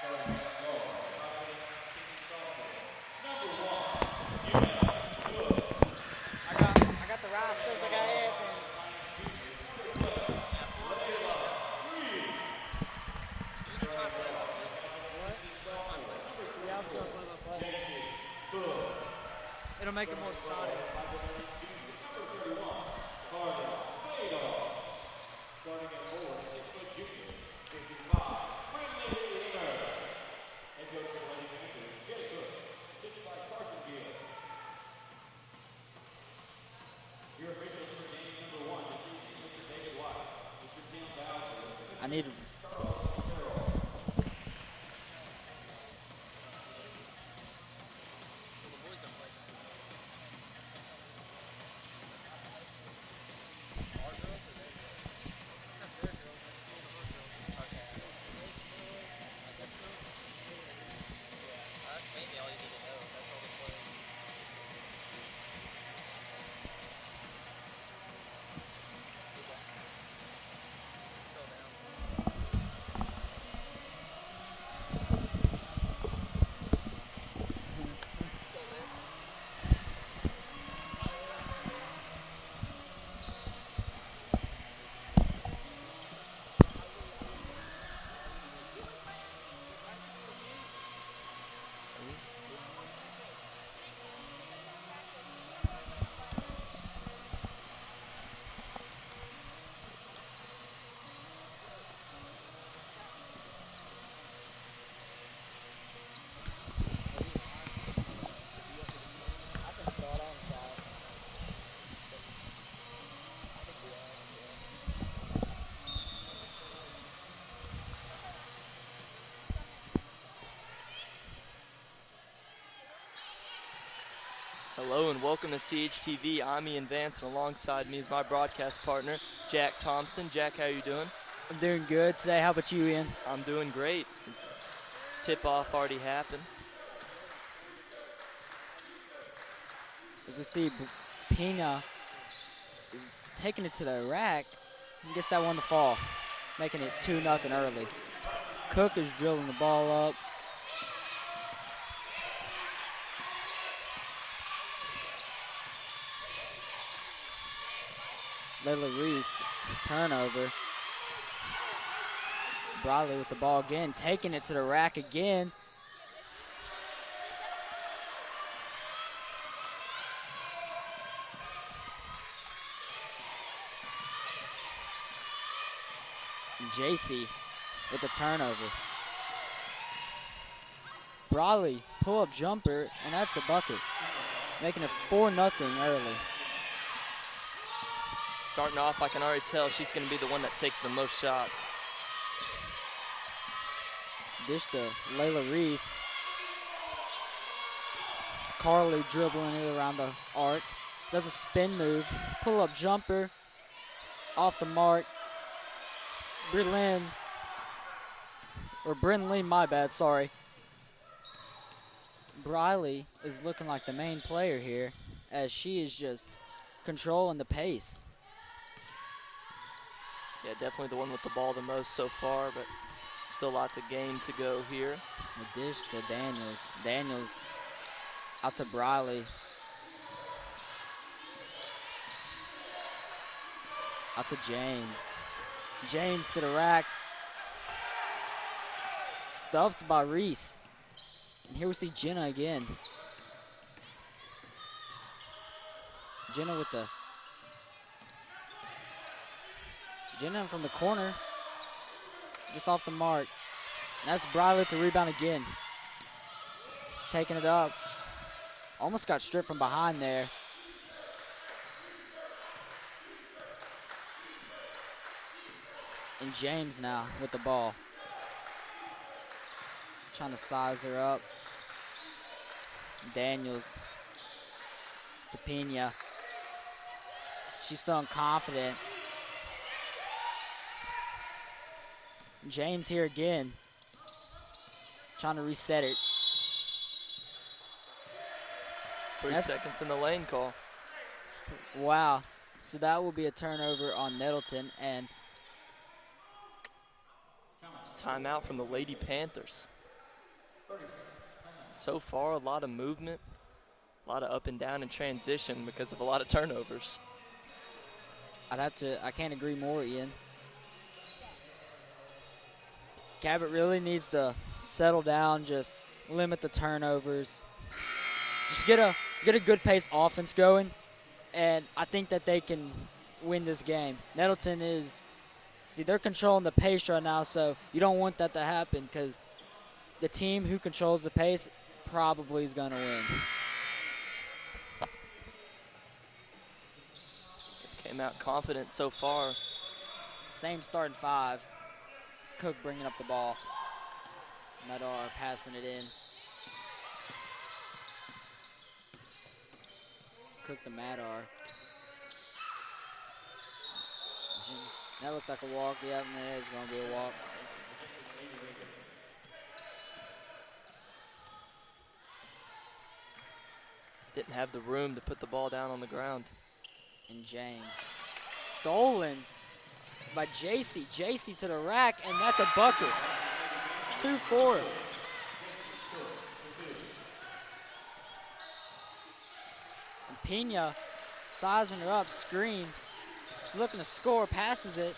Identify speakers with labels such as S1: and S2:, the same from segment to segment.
S1: I got the Rastas, I got everything. Yeah, I'm sure it'll make it more exciting.
S2: I need to.
S3: Hello and welcome to CHTV. I'm Ian Vance, and alongside me is my broadcast partner, Jack Thompson. Jack, how you doing?
S2: I'm doing good today. How about you, Ian?
S3: I'm doing great. This tip-off already happened.
S2: As we see, Pina is taking it to the rack and gets that one to fall, making it 2-0 early. Cook is drilling the ball up. Layla Reese, turnover. Bradley with the ball again, taking it to the rack again. JC with the turnover. Bradley, pull-up jumper, and that's a bucket. Making it 4-0 early.
S3: Starting off, I can already tell she's going to be the one that takes the most shots.
S2: Dish to Layla Reese. Carly dribbling it around the arc. Does a spin move. Pull-up jumper. Off the mark. Brynn Lee, my bad, sorry. Briley is looking like the main player here as she is just controlling the pace.
S3: Yeah, definitely the one with the ball the most so far, but still lots of game to go here.
S2: The dish to Daniels. Daniels out to Briley. Out to James. James to the rack. Stuffed by Reese. And here we see Jenna again. Jenna from the corner. Just off the mark. And that's Briley to rebound again. Taking it up. Almost got stripped from behind there. And James now with the ball. Trying to size her up. Daniels to Pena. She's feeling confident. James here again. Trying to reset it.
S3: 3 seconds in the lane call.
S2: Wow. So that will be a turnover on Nettleton, and
S3: timeout from the Lady Panthers. So far, a lot of movement, a lot of up and down in transition because of a lot of turnovers.
S2: I can't agree more, Ian. Cabot really needs to settle down, just limit the turnovers. Just get a good pace offense going, and I think that they can win this game. Nettleton they're controlling the pace right now, so you don't want that to happen because the team who controls the pace probably is going to win.
S3: Came out confident so far.
S2: Same starting five. Cook bringing up the ball. Madar passing it in. Cook to Madar. That looked like a walk. Yep, and it is going to be a walk.
S3: Didn't have the room to put the ball down on the ground.
S2: And James. Stolen by JC. JC to the rack, and that's a bucket. 2-4. And Pena sizing her up, screen. She's looking to score, passes it.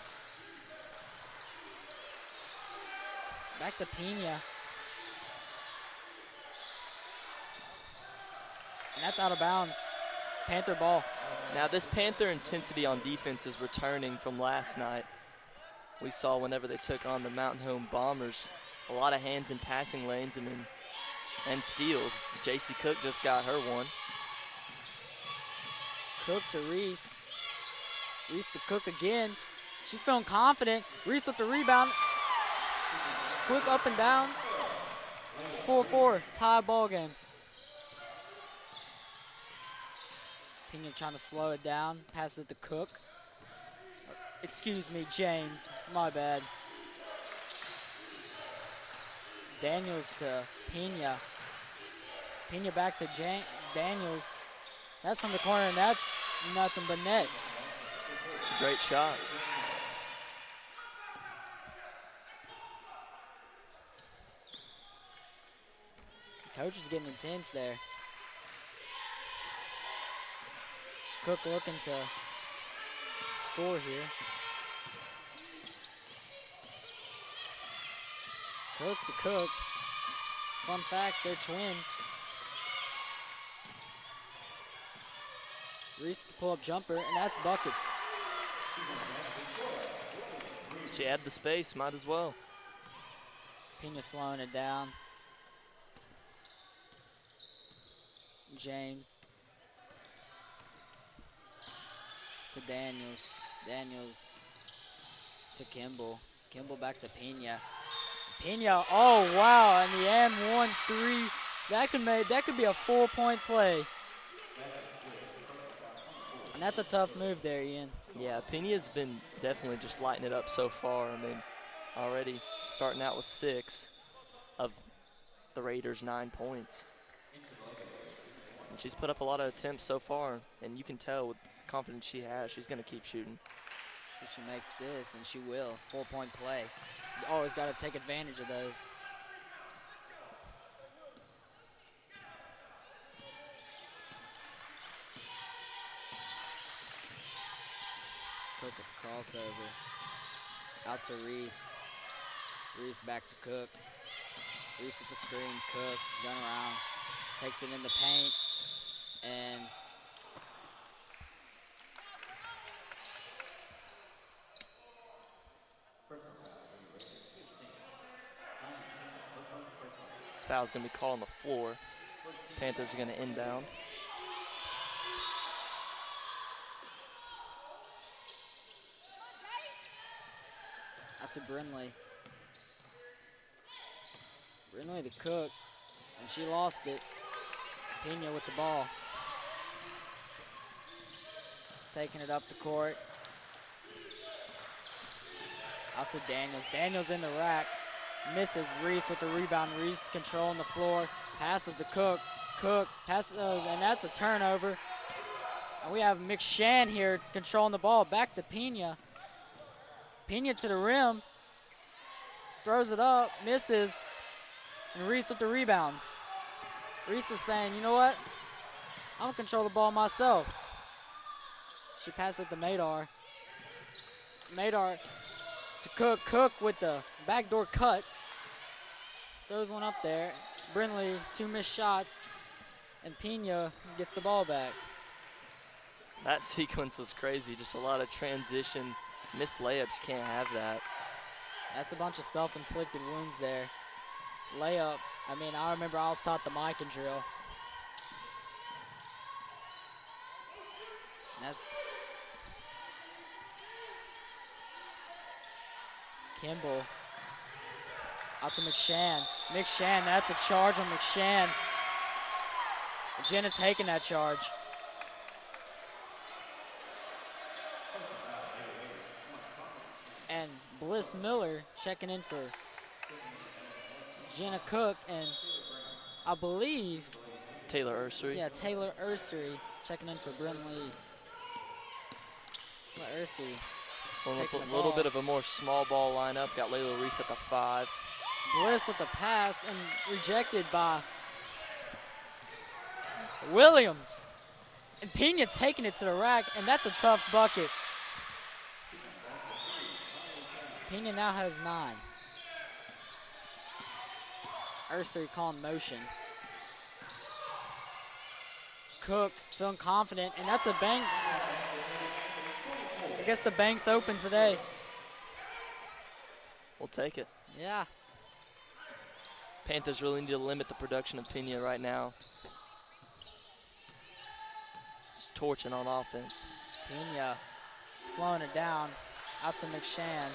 S2: Back to Pena. And that's out of bounds. Panther ball.
S3: Now this Panther intensity on defense is returning from last night. We saw whenever they took on the Mountain Home Bombers, a lot of hands in passing lanes and steals. J.C. Cook just got her one.
S2: Cook to Reese. Reese to Cook again. She's feeling confident. Reese with the rebound. Quick up and down. 4-4, tie ball game. Pena trying to slow it down. Pass it to Cook. Excuse me, James. My bad. Daniels to Pena. Pena back to Daniels. That's from the corner, and that's nothing but net.
S3: It's a great shot.
S2: The coach is getting intense there. Cook looking to score here. Cook to Cook. Fun fact, they're twins. Reese to pull up jumper, and that's buckets.
S3: She had the space, might as well.
S2: Pena slowing it down. James. To Daniels. Daniels to Kimball. Kimball back to Pena. Pena, oh wow, and the M1-3. That could be a 4-point play. And that's a tough move there, Ian.
S3: Yeah, Pena's been definitely just lighting it up so far. I mean, already starting out with 6 of the Raiders' 9 points. And she's put up a lot of attempts so far, and you can tell with the confidence she has, she's going to keep shooting.
S2: So she makes this, and she will. 4-point play. You always got to take advantage of those. Cook with the crossover. Out to Reese. Reese back to Cook. Reese with the screen. Cook, gun around. Takes it in the paint. And
S3: this foul's going to be called on the floor. Panthers are going to inbound.
S2: out to Brinley. Brinley to Cook, and she lost it. Pena with the ball. Taking it up the court. Out to Daniels. Daniels in the rack. Misses. Reese with the rebound. Reese controlling the floor. Passes to Cook. Cook passes, and that's a turnover. And we have McShann here controlling the ball. Back to Pena. Pena to the rim. Throws it up. Misses. And Reese with the rebounds. Reese is saying, you know what? I'm going to control the ball myself. She passes it to Madar. Madar to Cook. Cook with the backdoor cut. Throws one up there. Brindley, 2 missed shots. And Pena gets the ball back.
S3: That sequence was crazy. Just a lot of transition. Missed layups, can't have that.
S2: That's a bunch of self-inflicted wounds there. Layup. I mean, I remember I was taught the Micah drill. And that's Kimball. Out to McShann. McShann, that's a charge on McShann. Jenna taking that charge. And Bliss Miller checking in for Jenna Cook, and I believe
S3: It's Taylor Ursery.
S2: Yeah, Taylor Ursery checking in for Brindley. Ursery.
S3: A little bit of a more small ball lineup. Got Layla Reese at the 5.
S2: Bliss with the pass and rejected by Williams. And Pena taking it to the rack, and that's a tough bucket. Pena now has 9. Ursery calling motion. Cook feeling confident, and that's a bank. I guess the bank's open today.
S3: We'll take it.
S2: Yeah.
S3: Panthers really need to limit the production of Pena right now. Just torching on offense.
S2: Pena slowing it down. Out to McShann.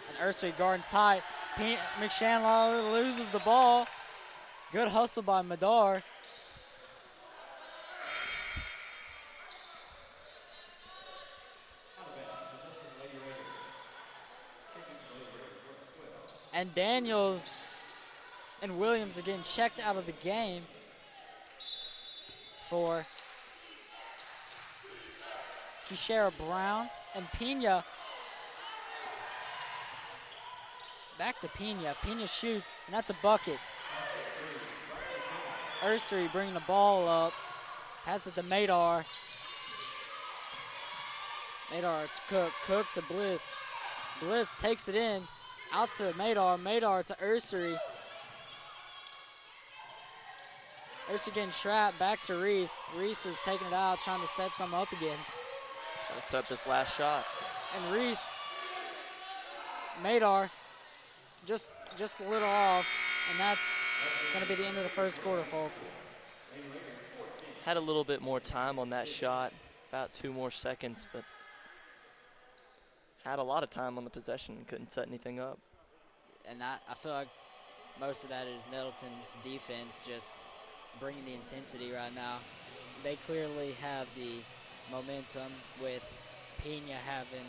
S2: And Ursery guarding tight. McShann loses the ball. Good hustle by Madar. And Daniels and Williams are getting checked out of the game for Kishara Brown. And Pena, back to Pena. Pena shoots, and that's a bucket. Ursery bringing the ball up. Pass it to Madar. Madar to Cook. Cook to Bliss. Bliss takes it in. Out to Madar. Madar to Ursery. Ursery getting trapped. Back to Reese. Reese is taking it out, trying to set something up again.
S3: Trying to set up this last shot.
S2: And Reese, Madar, just a little off, and that's going to be the end of the first quarter, folks.
S3: Had a little bit more time on that shot, about 2 more seconds, but had a lot of time on the possession and couldn't set anything up.
S2: And I feel like most of that is Nettleton's defense just bringing the intensity right now. They clearly have the momentum with Pena having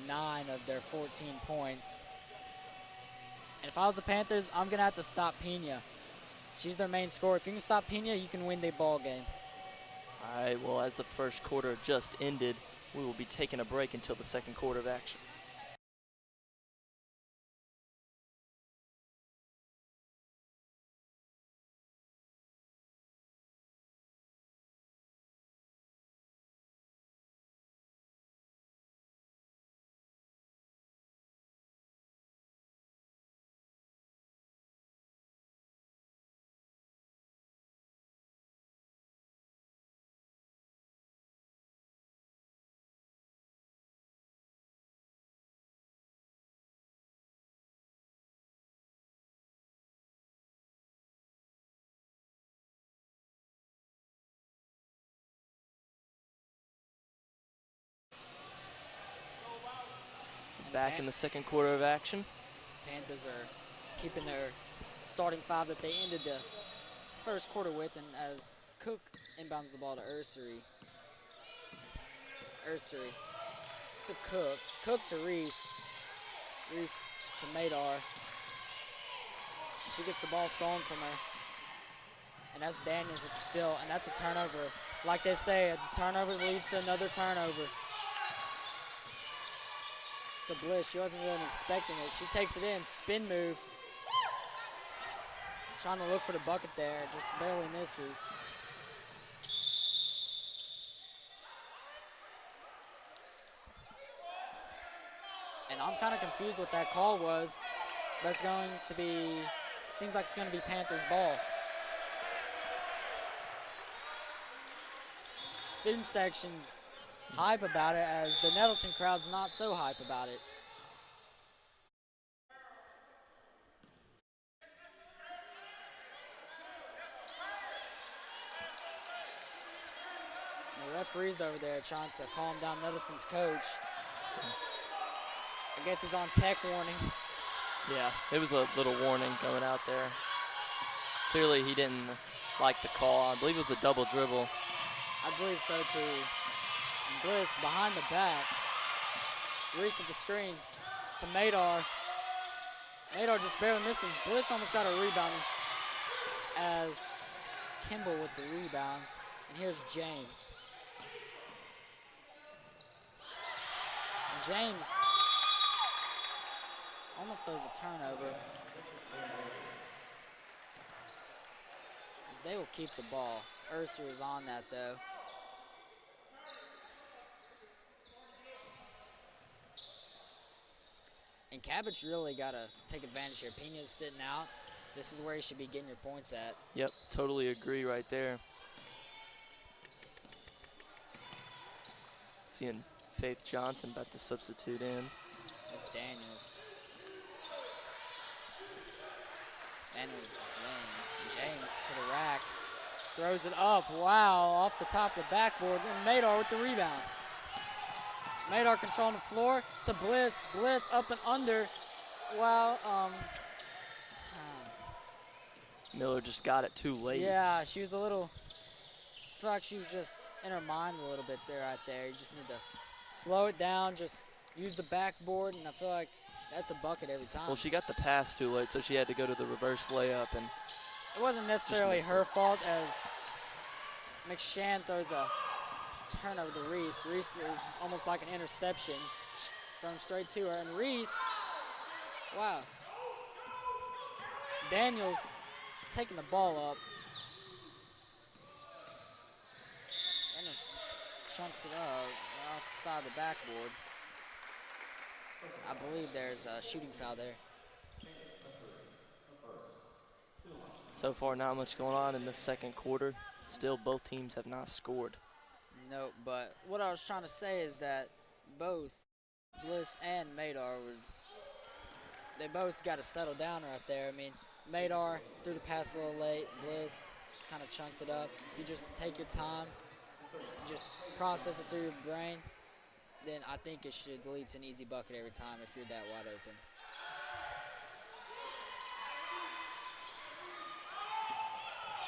S2: 9 of their 14 points. And if I was the Panthers, I'm going to have to stop Pena. She's their main scorer. If you can stop Pena, you can win the ball game.
S3: All right, well, as the first quarter just ended, we will be taking a break until the second quarter of action. Back in the second quarter of action.
S2: Panthers are keeping their starting 5 that they ended the first quarter with, and as Cook inbounds the ball to Ursery. Ursery to Cook. Cook to Reese. Reese to Madar. She gets the ball stolen from her. And that's Daniels with the steal, and that's a turnover. Like they say, a turnover leads to another turnover. To Bliss, she wasn't really expecting it. She takes it in, spin move. Trying to look for the bucket there, just barely misses. And I'm kind of confused what that call was, but it's going to be, seems like it's going to be Panthers ball. Student section's hype about it, as the Nettleton crowd's not so hype about it. The referee's over there trying to calm down Nettleton's coach. I guess he's on tech warning.
S3: Yeah, it was a little warning going out there. Clearly he didn't like the call. I believe it was a double dribble.
S2: I believe so too. And Bliss behind the back. Reese with the screen to Madar. Madar just barely misses. Bliss almost got a rebound as Kimball with the rebounds. And here's James. And James almost throws a turnover. As they will keep the ball. Urser is on that though. And Cabot's really got to take advantage here. Pena's sitting out. This is where you should be getting your points at.
S3: Yep, totally agree right there. Seeing Faith Johnson about to substitute in.
S2: That's Daniels. Daniels, James to the rack. Throws it up. Wow, off the top of the backboard. And Madar with the rebound. Madar controlling the floor to Bliss. Bliss up and under. Wow.
S3: Miller just got it too late.
S2: Yeah, she was a little, I feel like she was just in her mind a little bit there, right there. You just need to slow it down, just use the backboard, and I feel like that's a bucket every time.
S3: Well, she got the pass too late, so she had to go to the reverse layup. And
S2: it wasn't necessarily her fault, as McShann throws a turnover to Reese. Reese is almost like an interception, thrown straight to her. And Reese, wow. Daniels taking the ball up. Daniels chunks it up off the side of the backboard. I believe there's a shooting foul there.
S3: So far, not much going on in the second quarter. Still, both teams have not scored.
S2: No, but what I was trying to say is that both Bliss and Madar they both got to settle down right there. I mean, Madar threw the pass a little late. Bliss kind of chunked it up. If you just take your time, just process it through your brain, then I think it should lead to an easy bucket every time if you're that wide open.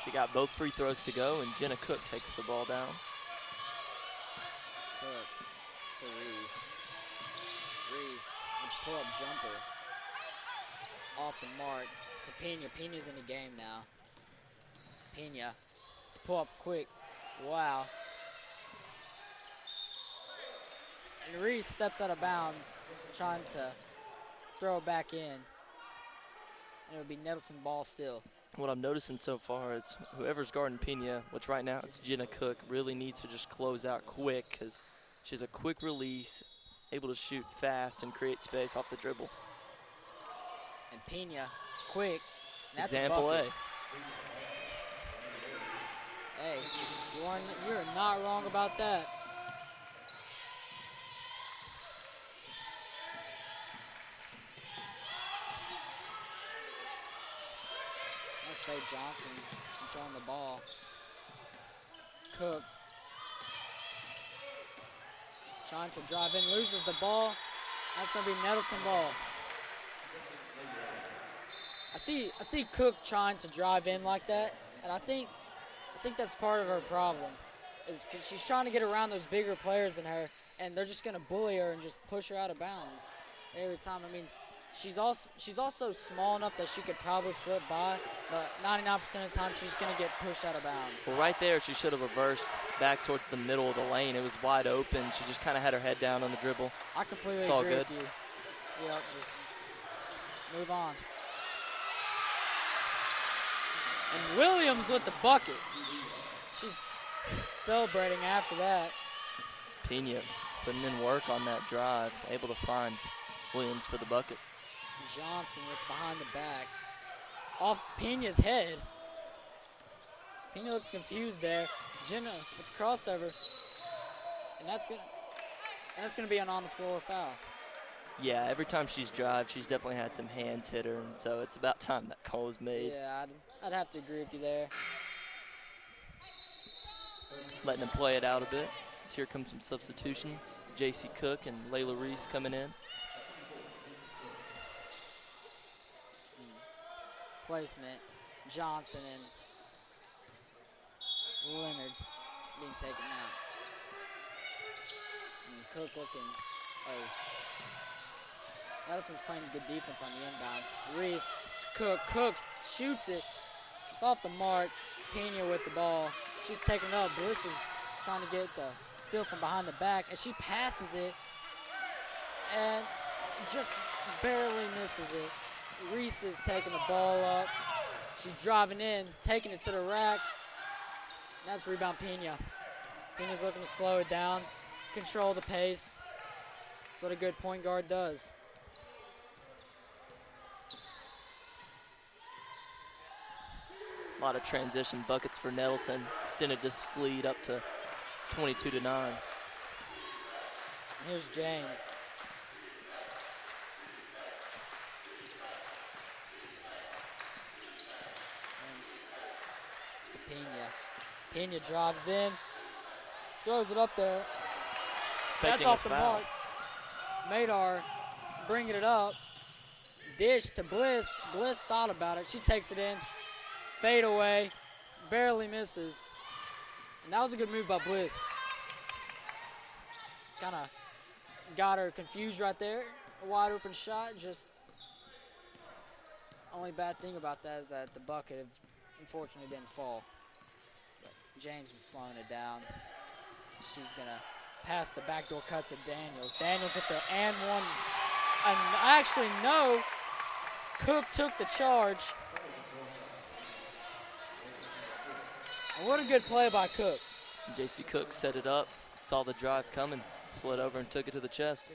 S3: She got both free throws to go, and Jenna Cook takes the ball down.
S2: Cook to Reese. Reese with pull-up jumper. Off the mark to Pena. Pena's in the game now. Pena to pull up quick. Wow. And Reese steps out of bounds, trying to throw it back in. And it'll be Nettleton ball still.
S3: What I'm noticing so far is whoever's guarding Pena, which right now it's Jenna Cook, really needs to just close out quick, because she's a quick release, able to shoot fast and create space off the dribble.
S2: And Pena, quick. That's
S3: Example
S2: a
S3: A.
S2: bucket. Hey, you're not wrong about that. That's Faye Johnson controlling the ball. Cook trying to drive in, loses the ball. That's going to be Nettleton ball. I see Cook trying to drive in like that, and I think that's part of her problem, is 'cause she's trying to get around those bigger players than her, and they're just going to bully her and just push her out of bounds every time. I mean, she's also small enough that she could probably slip by, but 99% of the time she's going to get pushed out of bounds.
S3: Well, right there, she should have reversed back towards the middle of the lane. It was wide open. She just kind of had her head down on the dribble.
S2: I completely
S3: It's all
S2: agree
S3: good.
S2: with you. Yep, just move on. And Williams with the bucket. She's celebrating after that.
S3: It's Pena putting in work on that drive, able to find Williams for the bucket.
S2: Johnson with behind the back. Off Pena's head. Pena looked confused there. Jenna with the crossover. And that's gonna be an on the floor foul.
S3: Yeah, every time she's drive, she's definitely had some hands hit her, and so it's about time that call was made.
S2: Yeah, I'd have to agree with you there.
S3: Letting them play it out a bit. So here comes some substitutions. J.C. Cook and Layla Reese coming in.
S2: Placement, Johnson and Leonard being taken out. And Cook looking as Nettleton's playing good defense on the inbound. Reese to Cook. Cook shoots it. It's off the mark. Pena with the ball. She's taking it up. Bliss is trying to get the steal from behind the back, and she passes it and just barely misses it. Reese is taking the ball up. She's driving in, taking it to the rack. That's rebound Pena. Pena's looking to slow it down, control the pace. That's what a good point guard does.
S3: A lot of transition buckets for Nettleton. Extended this lead up to 22-9.
S2: Here's James. To Pena. Pena drives in, throws it up there.
S3: Expecting
S2: That's off
S3: a
S2: the
S3: foul.
S2: mark. Madar bringing it up. Dish to Bliss. Bliss thought about it. She takes it in. Fade away. Barely misses. And that was a good move by Bliss. Kind of got her confused right there. A wide open shot. Just only bad thing about that is that the bucket unfortunately didn't fall. But James is slowing it down. She's going to pass the backdoor cut to Daniels. Daniels with the and one. And actually, no. Cook took the charge. And what a good play by Cook.
S3: J.C. Cook set it up, saw the drive coming, slid over and took it to the chest.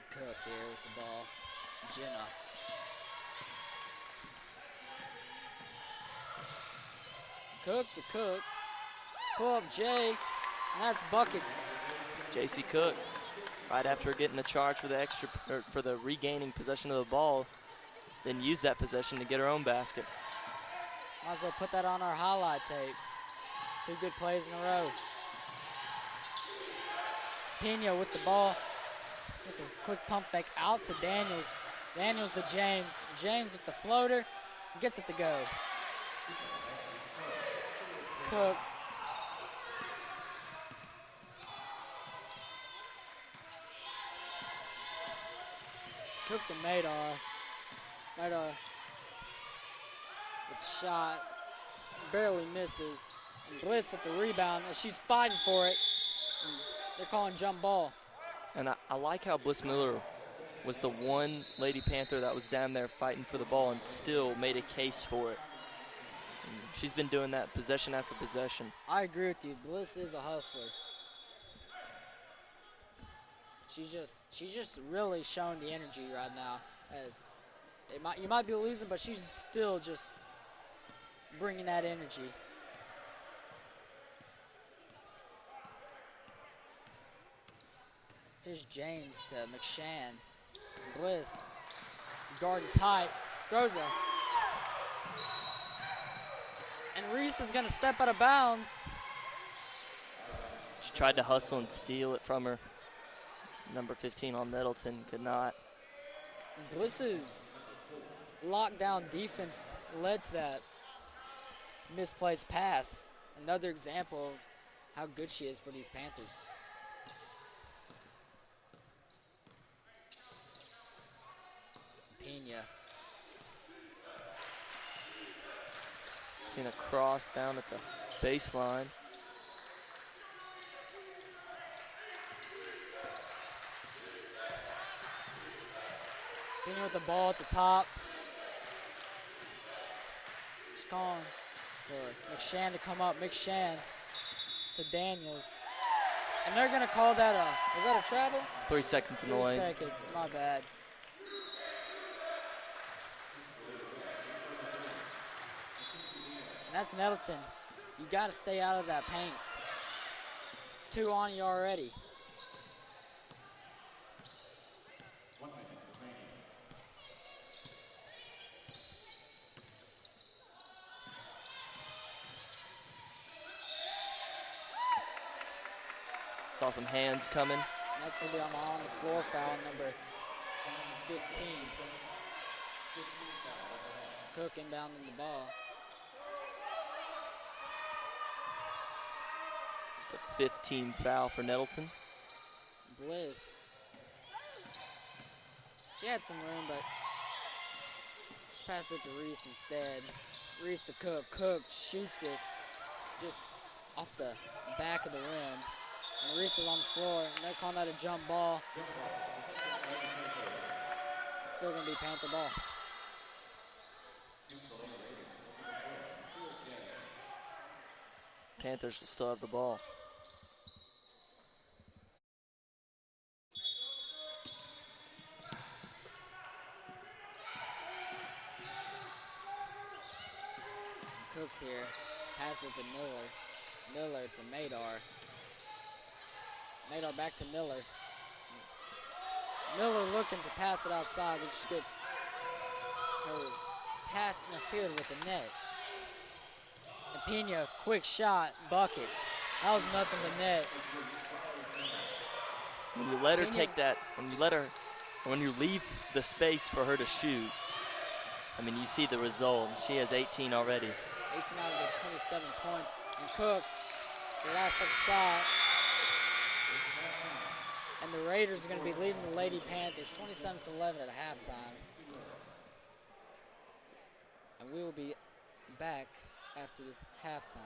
S2: Cook here with the ball. Jenna. Cook to Cook. Pull up Jay, and that's buckets.
S3: J.C. Cook, right after getting the charge for the for the regaining possession of the ball, then use that possession to get her own basket.
S2: Might as well put that on our highlight tape. 2 good plays in a row. Pena with the ball. With a quick pump fake out to Daniels. Daniels to James. James with the floater. Gets it to go. Cook. Cook to Madar. Madar with the shot. Barely misses. And Bliss with the rebound. And she's fighting for it. And they're calling jump ball.
S3: And I like how Bliss Miller was the one Lady Panther that was down there fighting for the ball and still made a case for it. And she's been doing that possession after possession.
S2: I agree with you. Bliss is a hustler. She's just really showing the energy right now. As you might be losing, but she's still just bringing that energy. So here's James to McShann. Bliss, guarding tight, throws a. And Reese is gonna step out of bounds.
S3: She tried to hustle and steal it from her. Number 15 on Nettleton could not.
S2: Bliss's lockdown defense led to that misplaced pass. Another example of how good she is for these Panthers. Pena.
S3: Seen a cross down at the baseline.
S2: Pena with the ball at the top. Just calling for McShann to come up. McShann to Daniels. And they're going to call that was that a travel?
S3: 3 seconds in the
S2: 3
S3: lane.
S2: seconds, my bad. And that's Nettleton. You got to stay out of that paint. It's 2 on you already.
S3: Saw some hands coming.
S2: And that's going to be on the floor foul, number 15. Cook inbounding the ball.
S3: It's the 5th team foul for Nettleton.
S2: Bliss. She had some room, but she passed it to Reese instead. Reese to Cook. Cook shoots it just off the back of the rim. And Reese is on the floor, and they're calling that a jump ball. It's still going to be Panther ball.
S3: Panthers will still have the ball.
S2: Cook's here. Pass it to Miller. Miller to Madar. Madar back to Miller. Miller looking to pass it outside, but she gets her pass interfered with the net. And Pena, quick shot, buckets. That was nothing but net.
S3: When you let her
S2: Pena.
S3: take that, when you leave the space for her to shoot, I mean, you see the result. She has 18 already.
S2: 18 out of the 27 points. And Cook, the last shot. And the Raiders are going to be leading the Lady Panthers 27-11 at halftime. And we will be back after halftime.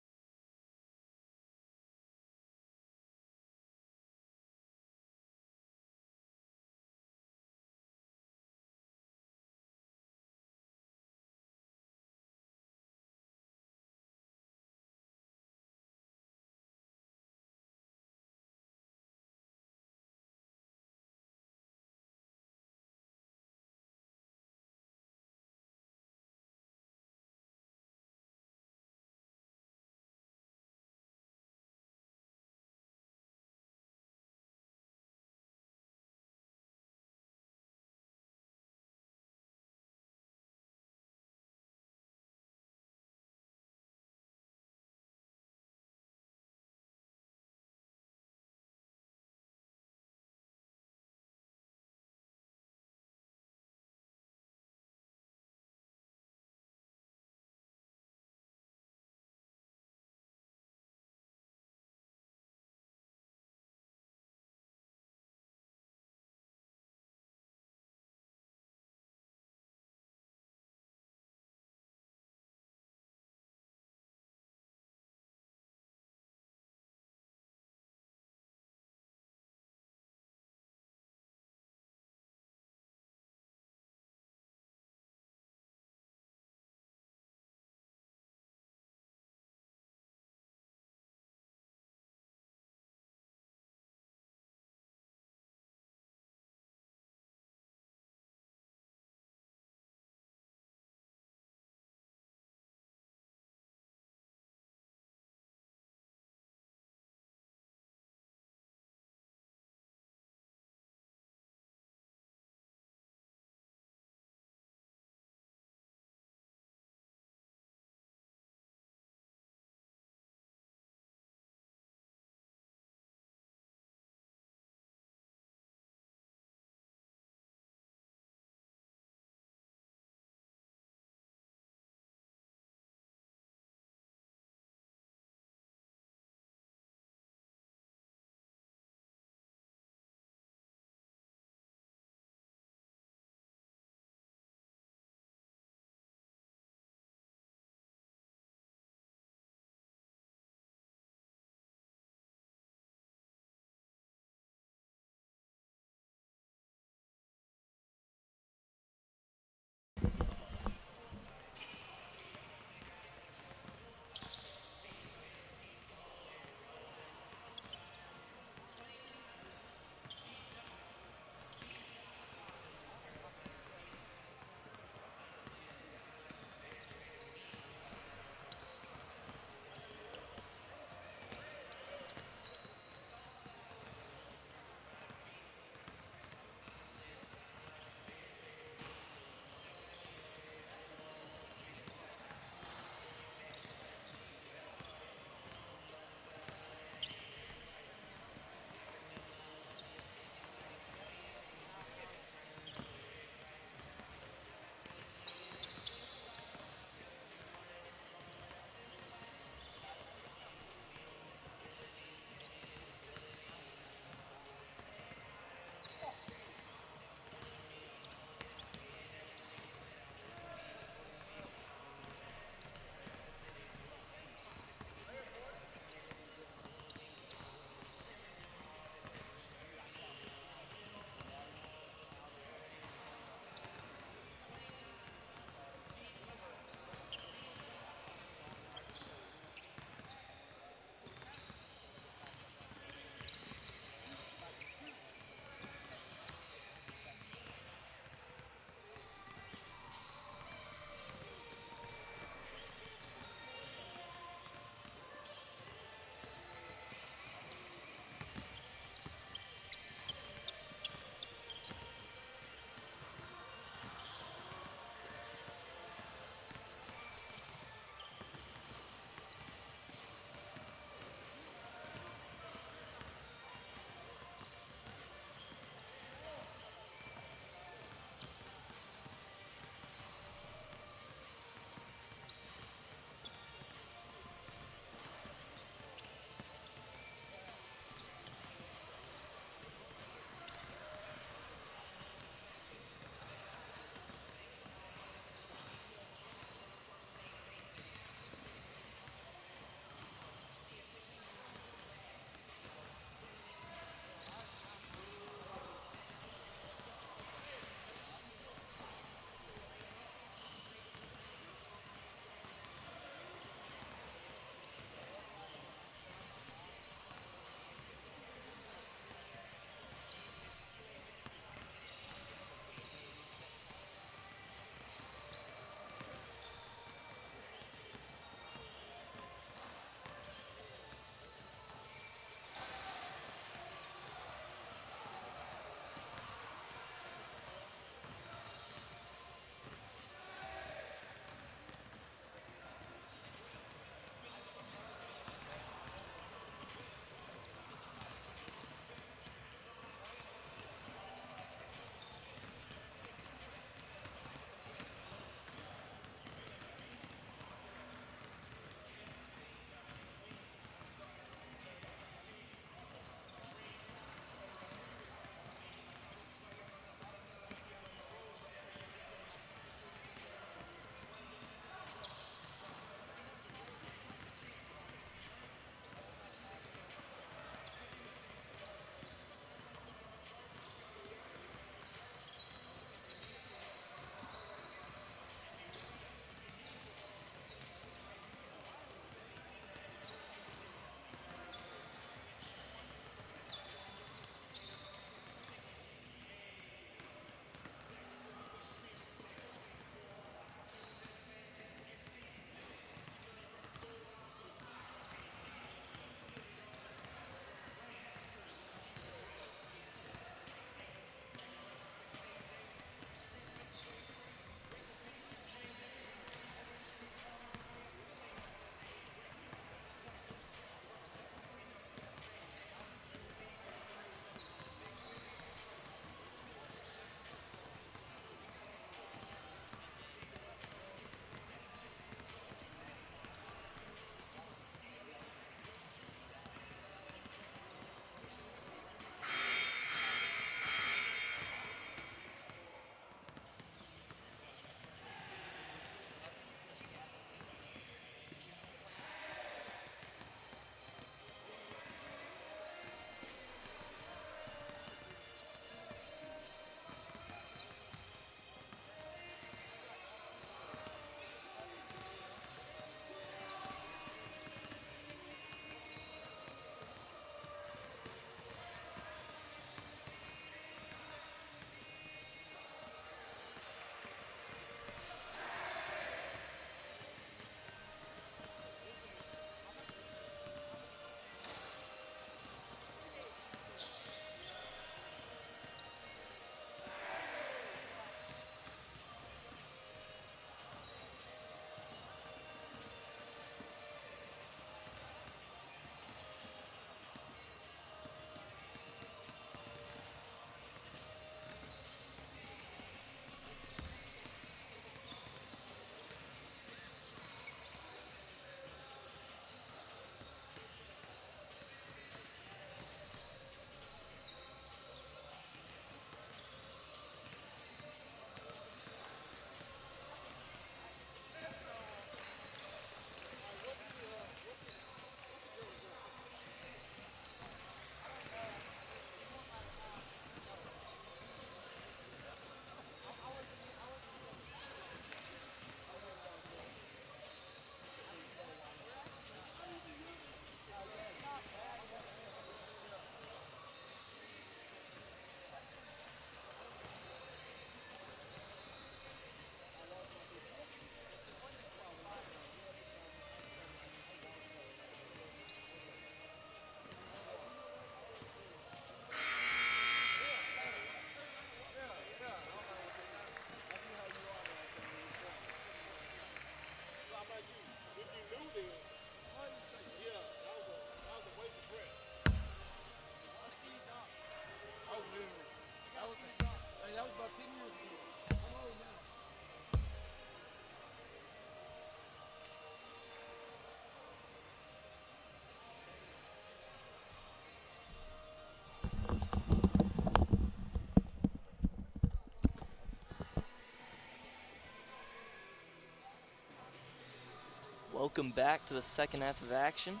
S3: Welcome back to the second half of action.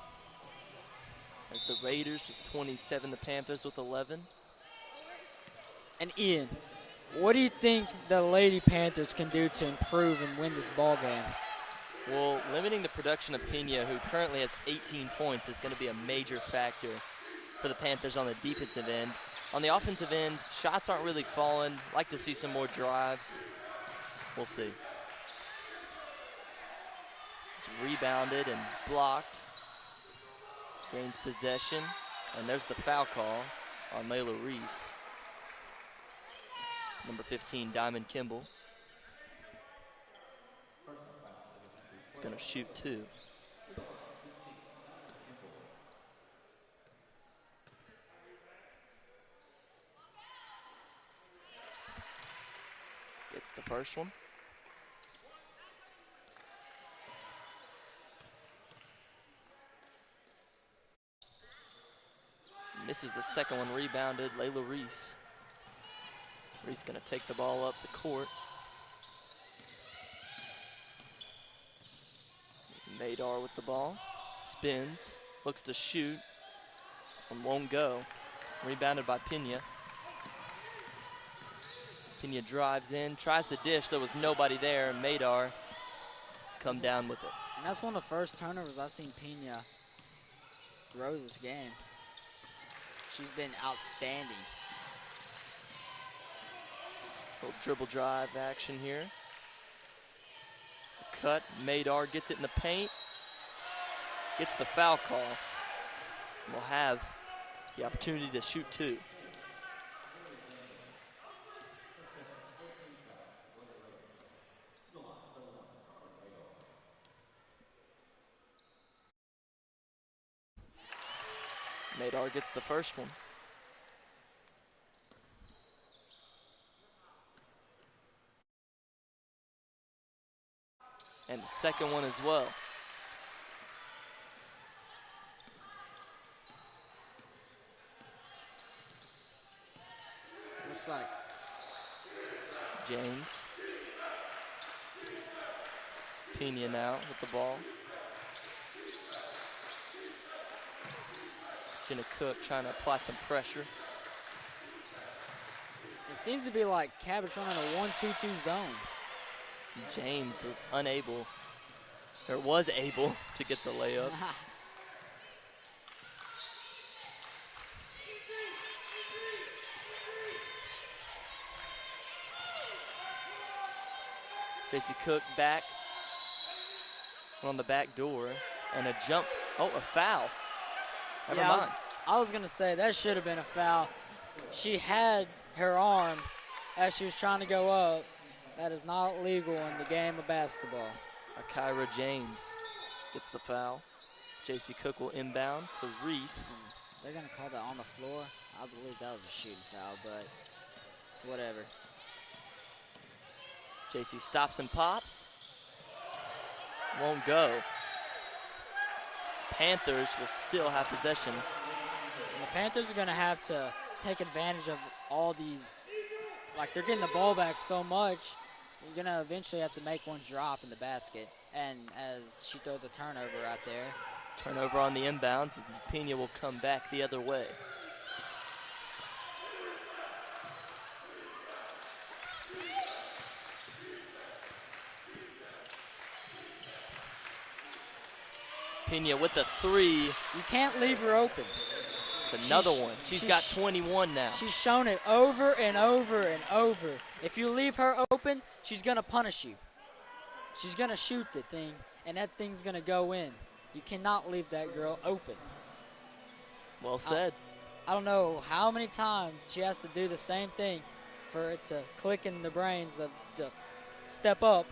S3: As the Raiders with 27, the Panthers with 11.
S2: And Ian, what do you think the Lady Panthers can do to improve and win this ball game?
S3: Well, limiting the production of Pena, who currently has 18 points, is going to be a major factor for the Panthers on the defensive end. On the offensive end, shots aren't really falling. Like to see some more drives. We'll see. It's rebounded and blocked. Gains possession, and there's the foul call on Layla Reese. Number 15, Diamond Kimball. It's gonna shoot 2. Gets the first one. Misses the second one, rebounded, Layla Reese. Reese gonna take the ball up the court. Madar with the ball, spins, looks to shoot, and won't go. Rebounded by Pena. Pena drives in, tries to dish, there was nobody there, and Madar come down with it.
S2: And that's one of the first turnovers I've seen Pena throw this game. She's been outstanding.
S3: Little dribble drive action here. Cut, Madar gets it in the paint. Gets the foul call. Will have the opportunity to shoot 2. Madar gets the first one. And the second one as well.
S2: Looks like
S3: James. Pena now with the ball. Jenna Cook trying to apply some pressure.
S2: it seems to be like Cabot running a 1-2-2 zone.
S3: James was unable, or was able to get the layup. JC Cook back on the back door, and a jump. Oh, a foul. Never mind.
S2: I was going to say that should have been a foul. She had her arm as she was trying to go up. That is not legal in the game of basketball.
S3: Akira James gets the foul. JC Cook will inbound to Reese.
S2: They're going to call that on the floor. I believe that was a shooting foul, but it's whatever.
S3: JC stops and pops. Won't go. Panthers will still have possession.
S2: And the Panthers are going to have to take advantage of all these. Like, they're getting the ball back so much, you're going to eventually have to make one drop in the basket. And as she throws a turnover out there.
S3: Turnover on the inbounds, and Pena will come back the other way. Pena with the 3.
S2: You can't leave her open.
S3: It's another one. She's got 21 now.
S2: She's shown it over and over and over. If you leave her open, she's going to punish you. She's going to shoot the thing, and that thing's going to go in. You cannot leave that girl open.
S3: Well said.
S2: I don't know how many times she has to do the same thing for it to click in the brains of to step up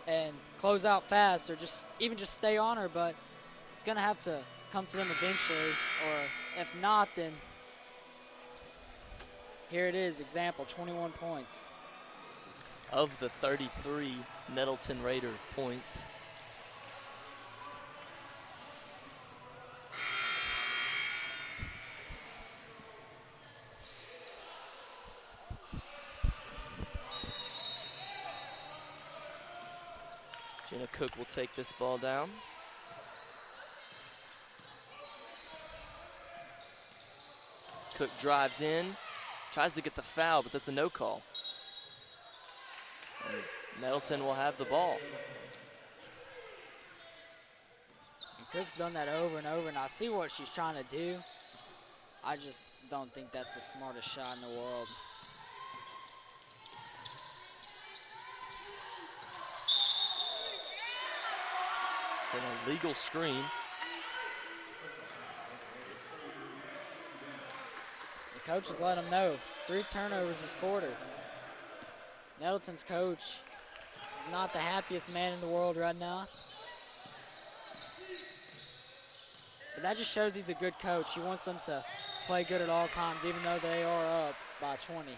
S2: and close out fast, or just even just stay on her, but it's going to have to come to them eventually, or if not, then here it is, example, 21 points.
S3: Of the 33 Nettleton Raider points. Jenna Cook will take this ball down. Cook drives in, tries to get the foul, but that's a no call. And Nettleton will have the ball.
S2: And Cook's done that over and over, and I see what she's trying to do. I just don't think that's the smartest shot in the world.
S3: It's an illegal screen.
S2: The coach has let them know. 3 turnovers this quarter. Nettleton's coach is not the happiest man in the world right now. But that just shows he's a good coach. He wants them to play good at all times, even though they are up by 20.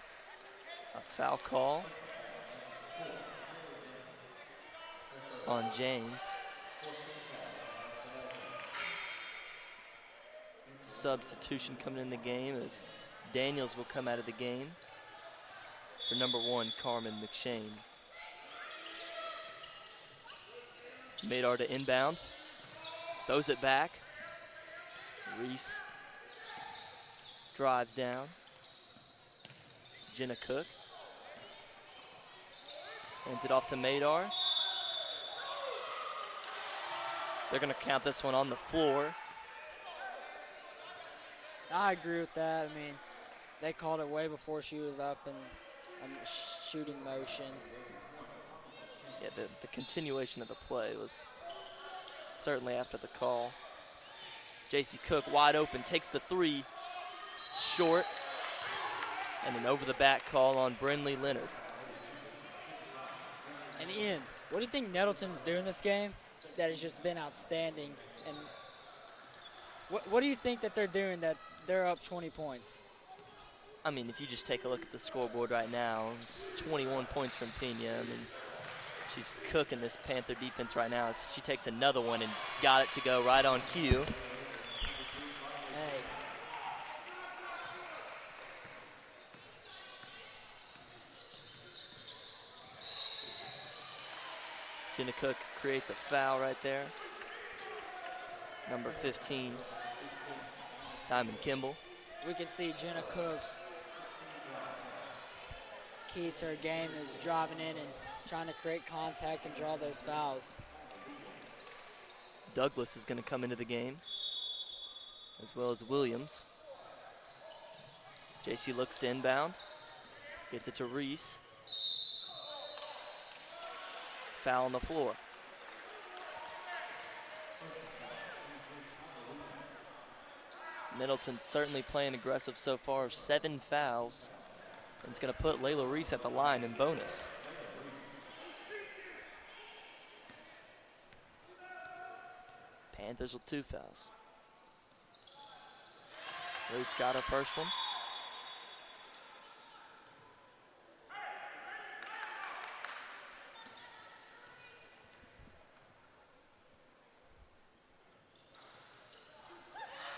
S3: A foul call on James. Substitution coming in the game as Daniels will come out of the game for number 1, Carmen McShane. Madar to inbound, throws it back. Reese drives down. Jenna Cook hands it off to Madar. They're going to count this one on the floor.
S2: I agree with that. I mean, they called it way before she was up in shooting motion.
S3: Yeah, the continuation of the play was certainly after the call. J.C. Cook wide open, takes the 3, short, and an over-the-back call on Brinley Leonard.
S2: And Ian, what do you think Nettleton's doing this game that has just been outstanding? And what do you think that they're doing that they're up 20 points?
S3: I mean, if you just take a look at the scoreboard right now, it's 21 points from Pena. I mean, she's cooking this Panther defense right now. She takes another one and got it to go right on cue.
S2: Hey.
S3: Jenna Cook creates a foul right there. Number 15, Diamond Kimball.
S2: We can see Jenna Cook's key to her game is driving in and trying to create contact and draw those fouls.
S3: Douglas is going to come into the game, as well as Williams. JC looks to inbound, gets it to Reese. Foul on the floor. Nettleton certainly playing aggressive so far, 7 fouls. And it's going to put Layla Reese at the line in bonus. Panthers with 2 fouls. Reese got her first one.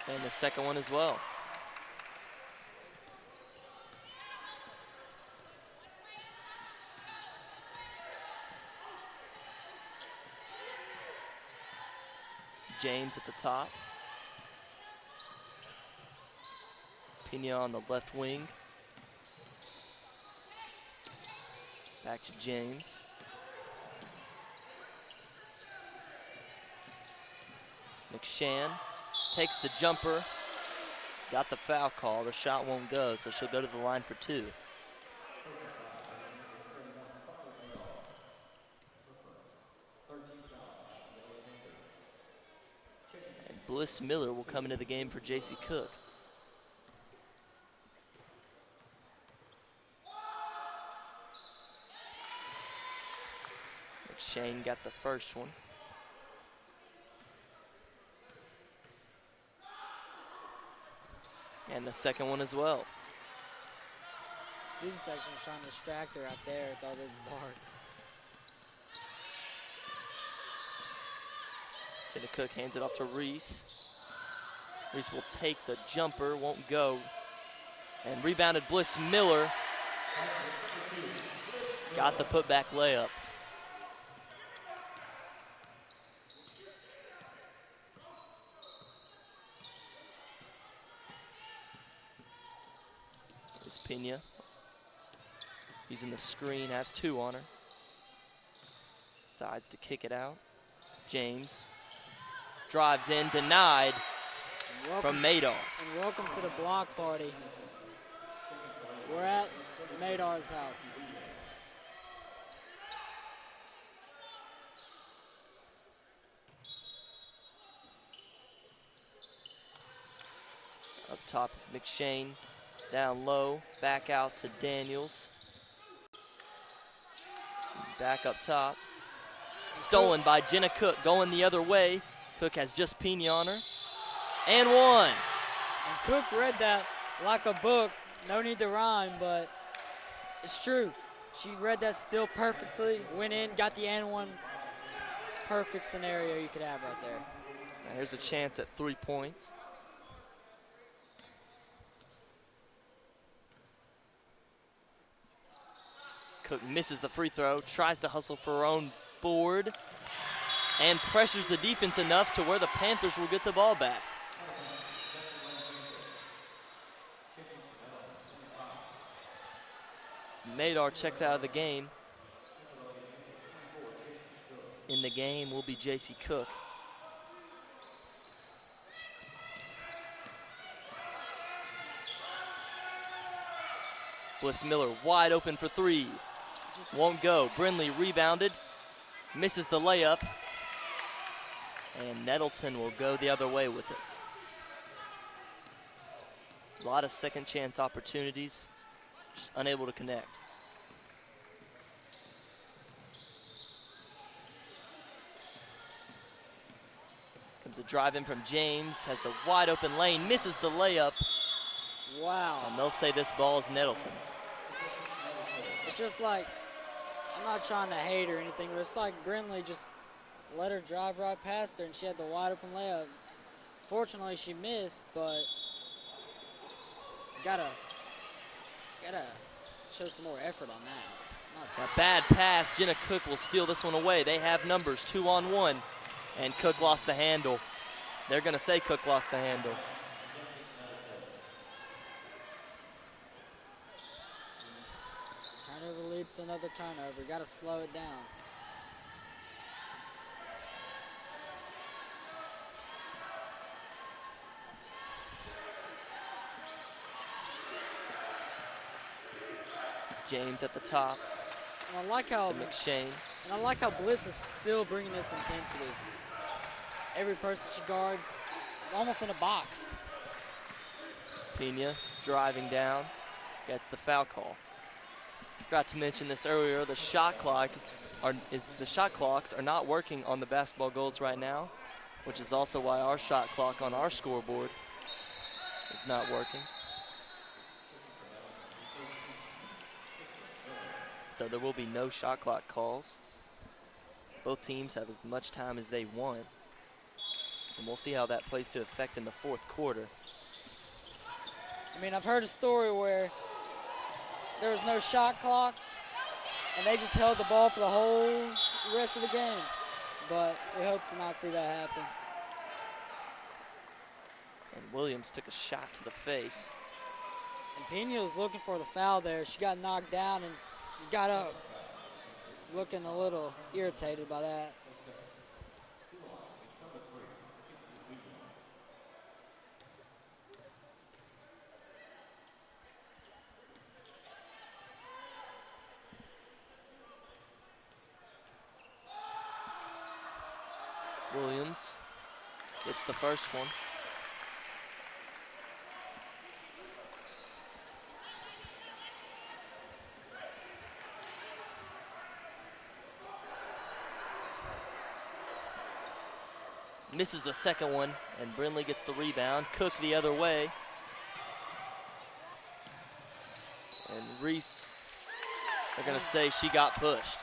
S3: And the second one as well. James at the top. Pena on the left wing. Back to James. McShan takes the jumper. Got the foul call. The shot won't go, so she'll go to the line for 2. And Bliss Miller will come into the game for J.C. Cook. McShane got the first one. And the second one as well.
S2: Student section is trying to distract her out there with all those barks.
S3: Jenna Cook hands it off to Reese. Reese will take the jumper, won't go. And rebounded Bliss Miller. Got the putback layup. Pena using the screen, has 2 on her. Decides to kick it out. James drives in, denied from Madar.
S2: And welcome to the block party. We're at Madar's house.
S3: Up top is McShane. Down low, back out to Daniels. Back up top. Stolen by Jenna Cook, going the other way. Cook has just Pena on her. And 1.
S2: And Cook read that like a book. No need to rhyme, but it's true. She read that still perfectly, went in, got the and 1. Perfect scenario you could have right there.
S3: Now here's a chance at 3 points. Cook misses the free throw, tries to hustle for her own board, and pressures the defense enough to where the Panthers will get the ball back. Madar checks out of the game. In the game will be J.C. Cook. Bliss Miller wide open for 3. Won't go. Brindley rebounded. Misses the layup. And Nettleton will go the other way with it. A lot of second chance opportunities. Just unable to connect. Comes a drive in from James. Has the wide open lane. Misses the layup.
S2: Wow.
S3: And they'll say this ball is Nettleton's.
S2: It's just like, I'm not trying to hate or anything, but it's like Brindley just let her drive right past her and she had the wide open layup. Fortunately, she missed, but gotta show some more effort on that. It's not
S3: A bad pass. Jenna Cook will steal this one away. They have numbers, 2-on-1, and Cook lost the handle. They're gonna say Cook lost the handle.
S2: Turnover leads to another turnover. Got to slow it down.
S3: It's James at the top.
S2: And I like how
S3: to McShane.
S2: And I like how Bliss is still bringing this intensity. Every person she guards is almost in a box.
S3: Pena driving down, gets the foul call. Forgot to mention this earlier. The shot clocks are not working on the basketball goals right now, which is also why our shot clock on our scoreboard is not working. So there will be no shot clock calls. Both teams have as much time as they want, and we'll see how that plays to effect in the fourth quarter.
S2: I mean, I've heard a story where there was no shot clock, and they just held the ball for the whole rest of the game. But we hope to not see that happen.
S3: And Williams took a shot to the face.
S2: And Pena was looking for the foul there. She got knocked down and got up, looking a little irritated by that.
S3: Williams gets the first one. Misses the second one, and Brindley gets the rebound. Cook the other way. And Reese, they're gonna say she got pushed.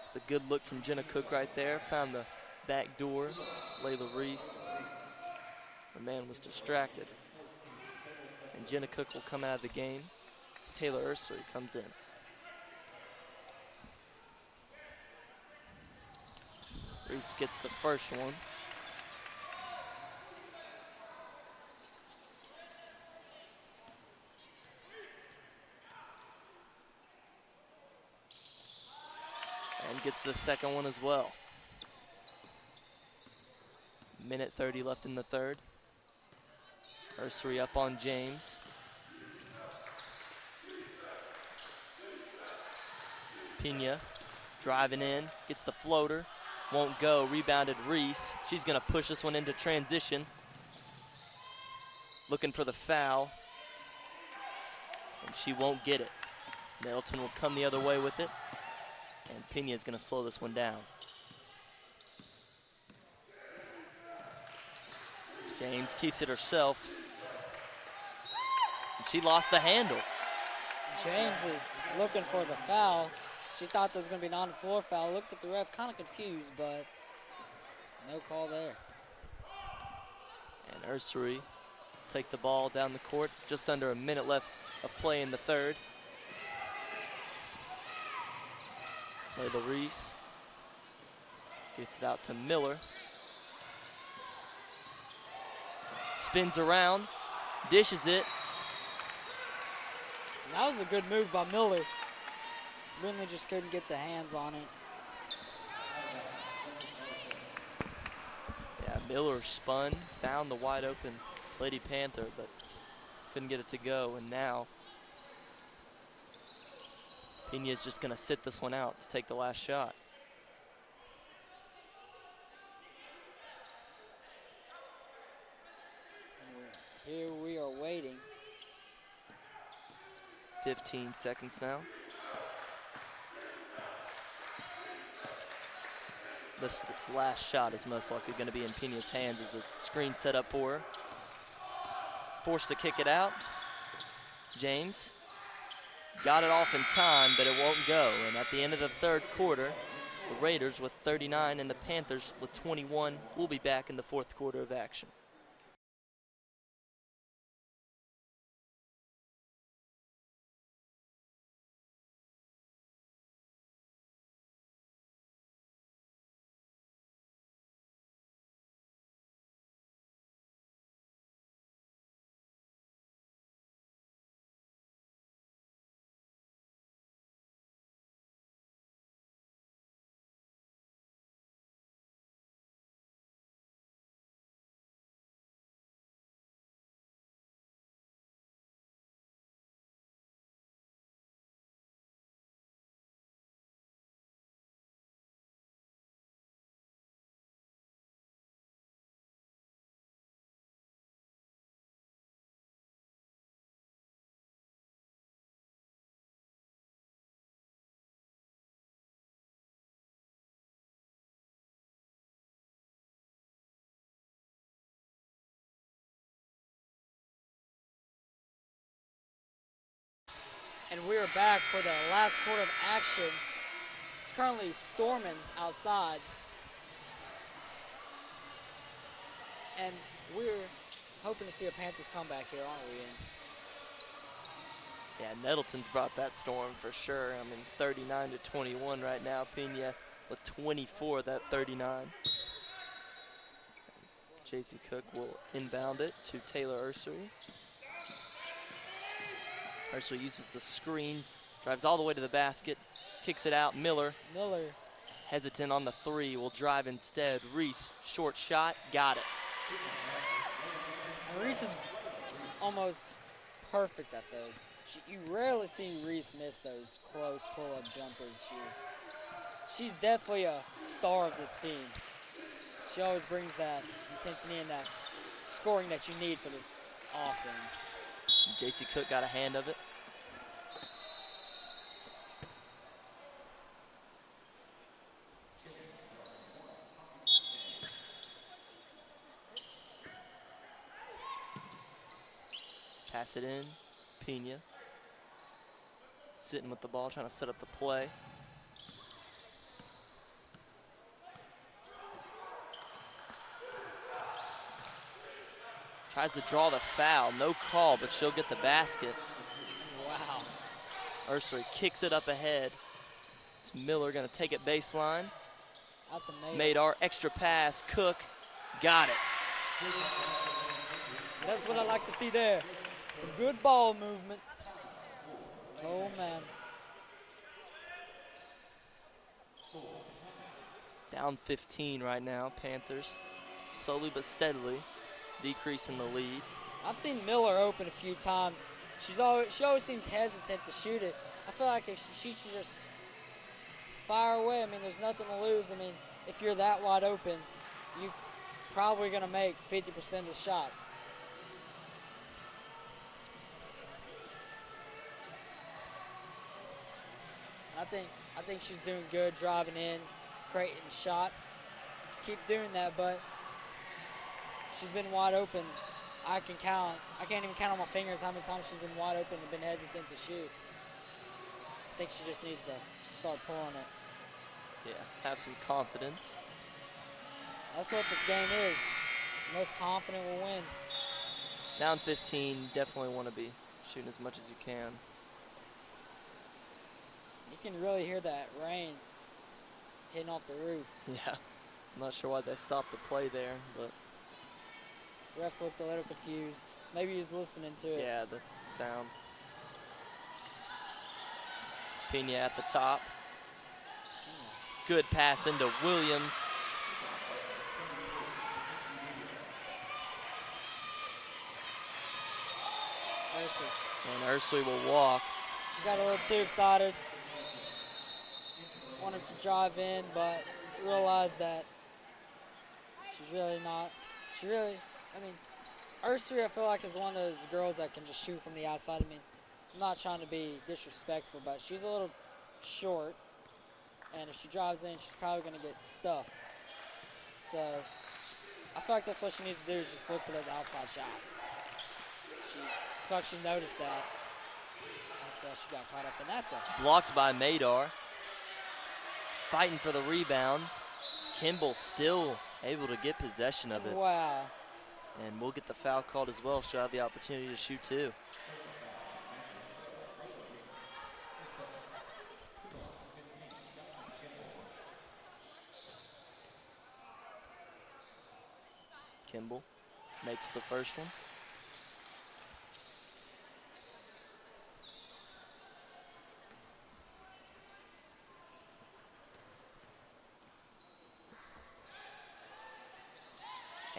S3: It's a good look from Jenna Cook right there. Found the back door. It's Layla Reese. The man was distracted. And Jenna Cook will come out of the game as Taylor Ursery comes in. Reese gets the first one. And gets the second one as well. Minute 30 left in the third. Ursery up on James. Pena driving in, gets the floater, won't go, rebounded Reese. She's gonna push this one into transition. Looking for the foul, and she won't get it. Nettleton will come the other way with it, and Pena is gonna slow this one down. James keeps it herself. And she lost the handle.
S2: James is looking for the foul. She thought there was going to be an on-the-floor foul. Looked at the ref, kind of confused, but no call there.
S3: And Ursery take the ball down the court. Just under a minute left of play in the third. Layla Reese gets it out to Miller. Spins around, dishes it.
S2: And that was a good move by Miller. Really just couldn't get the hands on it.
S3: Yeah, Miller spun, found the wide open Lady Panther, but couldn't get it to go. And now Pena's just gonna sit this one out to take the last shot.
S2: Here we are waiting.
S3: 15 seconds now. This last shot is most likely going to be in Pena's hands as the screen set up for her. Forced to kick it out. James got it off in time, but it won't go. And at the end of the third quarter, the Raiders with 39 and the Panthers with 21 will be back in the fourth quarter of action.
S2: And we are back for the last quarter of action. It's currently storming outside. And we're hoping to see a Panthers comeback here, aren't we, Ian?
S3: Yeah, Nettleton's brought that storm for sure. I mean, 39 to 21 right now. Pena with 24 of that 39. As J.C. Cook will inbound it to Taylor Ursery. Ursery uses the screen, drives all the way to the basket, kicks it out. Miller hesitant on the three, will drive instead. Reese, short shot, got it.
S2: And Reese is almost perfect at those. You rarely see Reese miss those close pull-up jumpers. She's definitely a star of this team. She always brings that intensity and that scoring that you need for this offense.
S3: J.C. Cook got a hand of it. Pass it in, Pena. Sitting with the ball, trying to set up the play. Tries to draw the foul, no call, but she'll get the basket.
S2: Wow.
S3: Ursery kicks it up ahead. It's Miller gonna take it baseline.
S2: That's amazing.
S3: Made our extra pass, Cook, got it.
S2: That's what I like to see there. Some good ball movement. Oh, man.
S3: Down 15 right now, Panthers. Slowly but steadily decreasing the lead.
S2: I've seen Miller open a few times. She always seems hesitant to shoot it. I feel like if she should just fire away. I mean, there's nothing to lose. I mean, if you're that wide open, you probably going to make 50% of the shots. I think she's doing good driving in, creating shots. Keep doing that, but she's been wide open. I can't even count on my fingers how many times she's been wide open and been hesitant to shoot. I think she just needs to start pulling it.
S3: Yeah, have some confidence.
S2: That's what this game is. The most confident will win.
S3: Down 15, definitely want to be shooting as much as you can.
S2: You can really hear that rain hitting off the roof.
S3: Yeah, I'm not sure why they stopped the play there, but
S2: Ref looked a little confused. Maybe he was listening to it.
S3: yeah, the sound. It's Pena at the top. Good pass into Williams. And Ursula will walk.
S2: She got a little too excited. Wanted to drive in, but realized that she's really not. I mean, Ursula, I feel like, is one of those girls that can just shoot from the outside. I mean, I'm not trying to be disrespectful, but she's a little short. And if she drives in, she's probably going to get stuffed. So I feel like that's what she needs to do, is just look for those outside shots. I feel like she noticed that. And so she got caught up, and that's a
S3: Blocked by Madar. Fighting for the rebound. It's Kimball still able to get possession of it.
S2: wow.
S3: And we'll get the foul called as well. She'll have the opportunity to shoot too. Kimball makes the first one.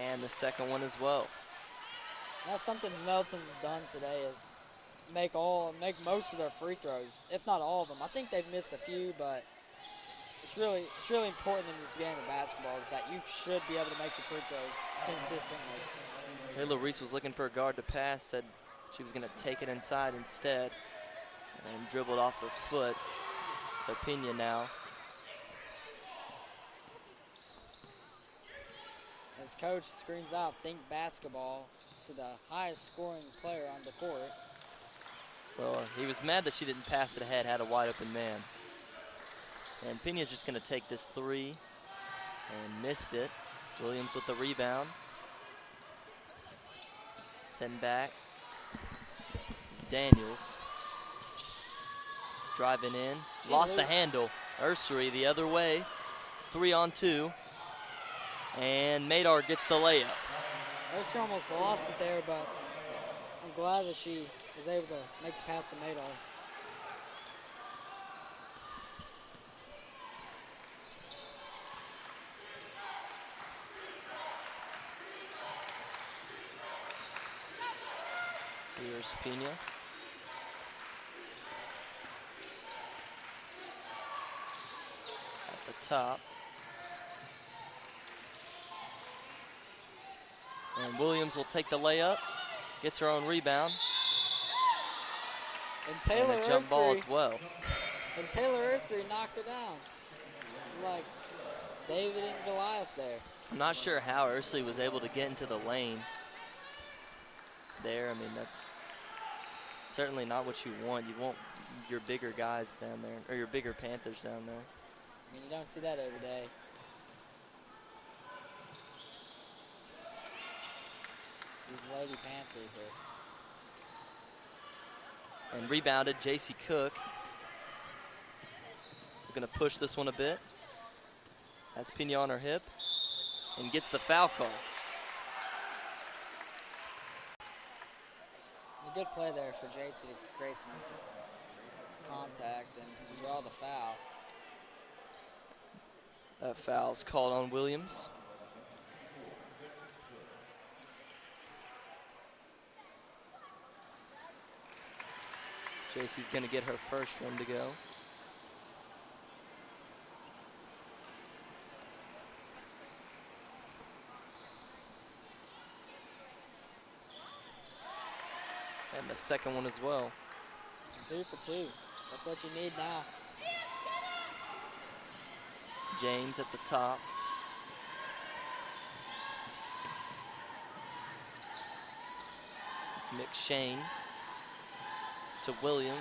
S3: And the second one as well.
S2: That's something Nettleton's done today, is make most of their free throws, if not all of them. I think they've missed a few, but it's really important in this game of basketball is that you should be able to make the free throws consistently.
S3: Kayla Reese was looking for a guard to pass, said she was going to take it inside instead, and dribbled off her foot. So Pena now.
S2: As coach screams out, think basketball, to the highest scoring player on the court.
S3: Well, he was mad that she didn't pass it ahead, had a wide open man. And Pena's just going to take this three and missed it. Williams with the rebound. Send back. It's Daniels. Driving in. Lost the handle. Ursary the other way. 3-on-2. And Madar gets the layup.
S2: Ursary almost lost it there, but I'm glad that she was able to make the pass to Madar.
S3: Here's Pena. At the top. And Williams will take the layup. Gets her own rebound.
S2: And Taylor
S3: and a jump ball as well.
S2: And Taylor Ursary knocked it down. It's like David and Goliath there.
S3: I'm not sure how Ursary was able to get into the lane there. I mean, that's certainly not what you want. You want your bigger guys down there, or your bigger Panthers down there.
S2: I mean, you don't see that every day. These Lady Panthers are.
S3: And rebounded, J.C. Cook. We're going to push this one a bit. Has Pena on her hip and gets the foul call.
S2: A good play there for J.C. to create some contact and draw the foul.
S3: That foul's called on Williams. JC's going to get her first one to go. And the second one as well.
S2: 2 for 2. That's what you need now.
S3: James at the top. It's McShane to Williams.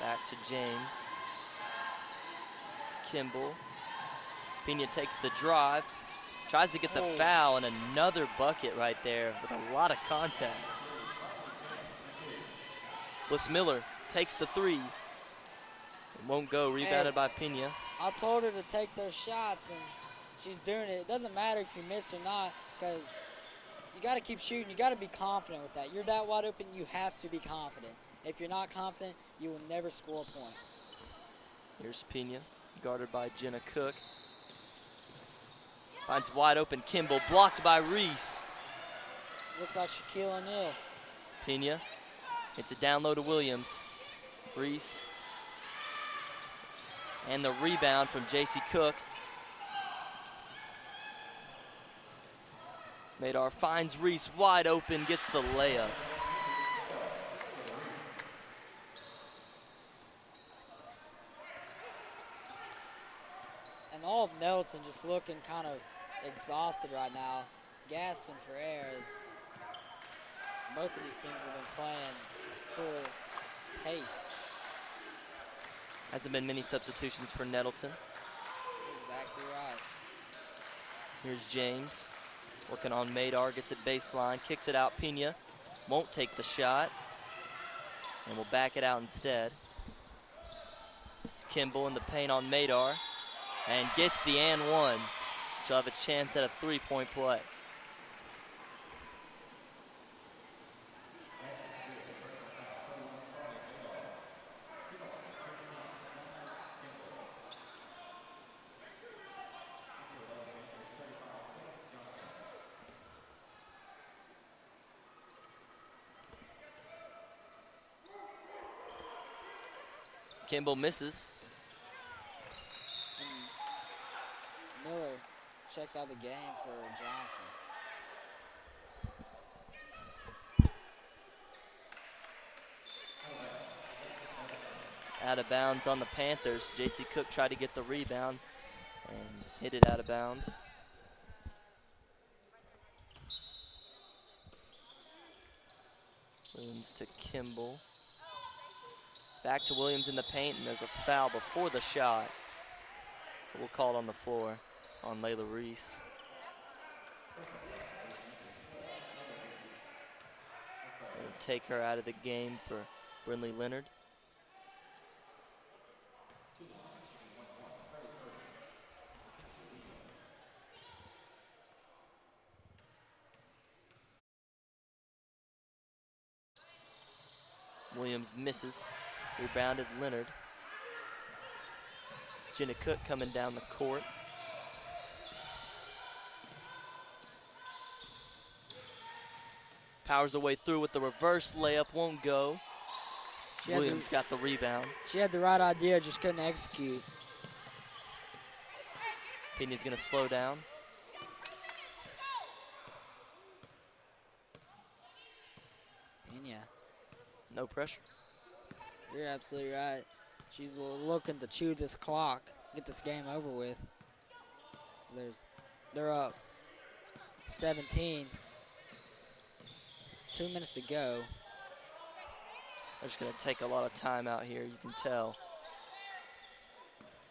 S3: Back to James. Kimball. Pena takes the drive. Tries to get the foul, and another bucket right there with a lot of contact. Bliss Miller takes the three. It won't go, rebounded by Pena.
S2: I told her to take those shots, and she's doing it. It doesn't matter if you miss or not, because you got to keep shooting. You got to be confident with that. You're that wide open, you have to be confident. If you're not confident, you will never score a point.
S3: Here's Pena, guarded by Jenna Cook. Finds wide open Kimball, blocked by Reese.
S2: Looked like Shaquille O'Neal.
S3: Pena hits it down low to Williams. Reese. And the rebound from J.C. Cook. Madar finds Reese wide open, gets the layup.
S2: And all of Nettleton just looking kind of exhausted right now, gasping for air as both of these teams have been playing full pace.
S3: Hasn't been many substitutions for Nettleton.
S2: Exactly right.
S3: Here's James, working on Madar, gets it baseline, kicks it out. Pena won't take the shot, and will back it out instead. It's Kimball in the paint on Madar, and gets the and one. She'll have a chance at a three-point play. Kimball misses.
S2: And Miller checked out the game for Johnson.
S3: Out of bounds on the Panthers. J.C. Cook tried to get the rebound and hit it out of bounds. Williams to Kimball. Back to Williams in the paint, and there's a foul before the shot. But we'll call it on the floor on Layla Reese. We'll take her out of the game for Brinley Leonard. Williams misses. Rebounded Leonard. Jenna Cook coming down the court. Powers her way through with the reverse layup, won't go. Williams got the rebound.
S2: She had the right idea, just couldn't execute.
S3: Pena's gonna slow down.
S2: Pena.
S3: No pressure.
S2: You're absolutely right. She's looking to chew this clock, get this game over with. So they're up 17. 2 minutes to go.
S3: They're just gonna take a lot of time out here, you can tell.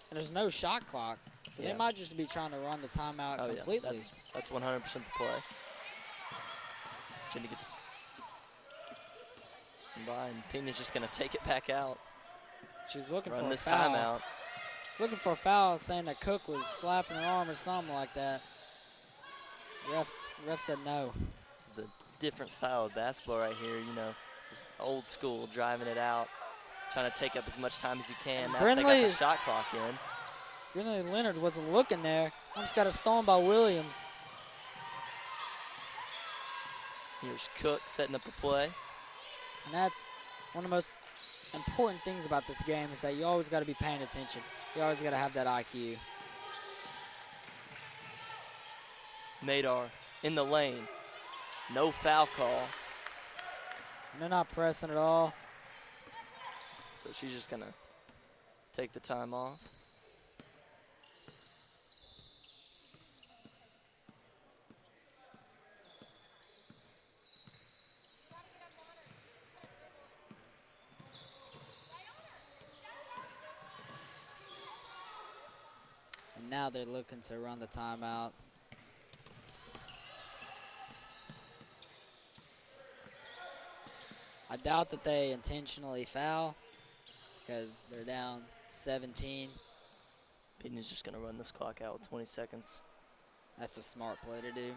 S2: And there's no shot clock, so they might just be trying to run the timeout completely.
S3: Yeah, that's 100% the play. Jenny gets by, and Pena's just gonna take it back out.
S2: She's looking
S3: Run
S2: for
S3: this
S2: a foul.
S3: timeout.
S2: Looking for a foul, saying that Cook was slapping her arm or something like that. Ref said no.
S3: This is a different style of basketball right here, you know, just old school, driving it out, trying to take up as much time as you can. Now they got the shot clock in.
S2: Really, Leonard wasn't looking there. Almost got it stolen by Williams.
S3: Here's Cook setting up the play.
S2: And that's one of the most important things about this game is that you always got to be paying attention. You always got to have that IQ.
S3: Madar in the lane. No foul call.
S2: And they're not pressing at all.
S3: So she's just going to take the time off.
S2: And now they're looking to run the timeout. I doubt that they intentionally foul because they're down 17.
S3: Peyton's just going to run this clock out with 20 seconds.
S2: That's a smart play to do.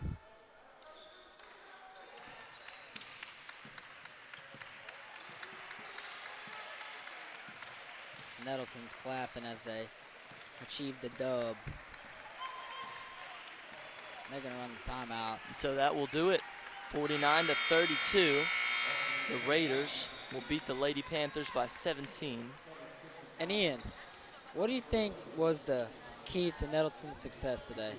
S2: So Nettleton's clapping as they achieve the dub. They're going to run the timeout.
S3: And so that will do it. 49-32. The Raiders will beat the Lady Panthers by 17.
S2: And Ian, what do you think was the key to Nettleton's success today?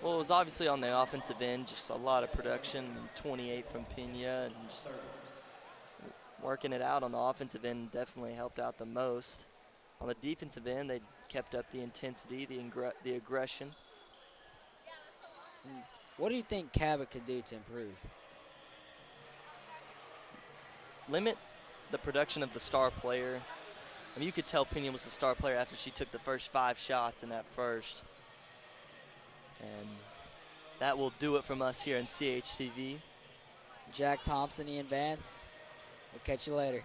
S3: Well, it was obviously on the offensive end, just a lot of production, 28 from Pena, and just working it out on the offensive end definitely helped out the most. On the defensive end, they kept up the intensity, the aggression.
S2: And what do you think Cabot could do to improve?
S3: Limit the production of the star player. I mean, you could tell Pena was the star player after she took the first 5 shots in that first. And that will do it from us here in CHTV.
S2: Jack Thompson, Ian Vance. We'll catch you later.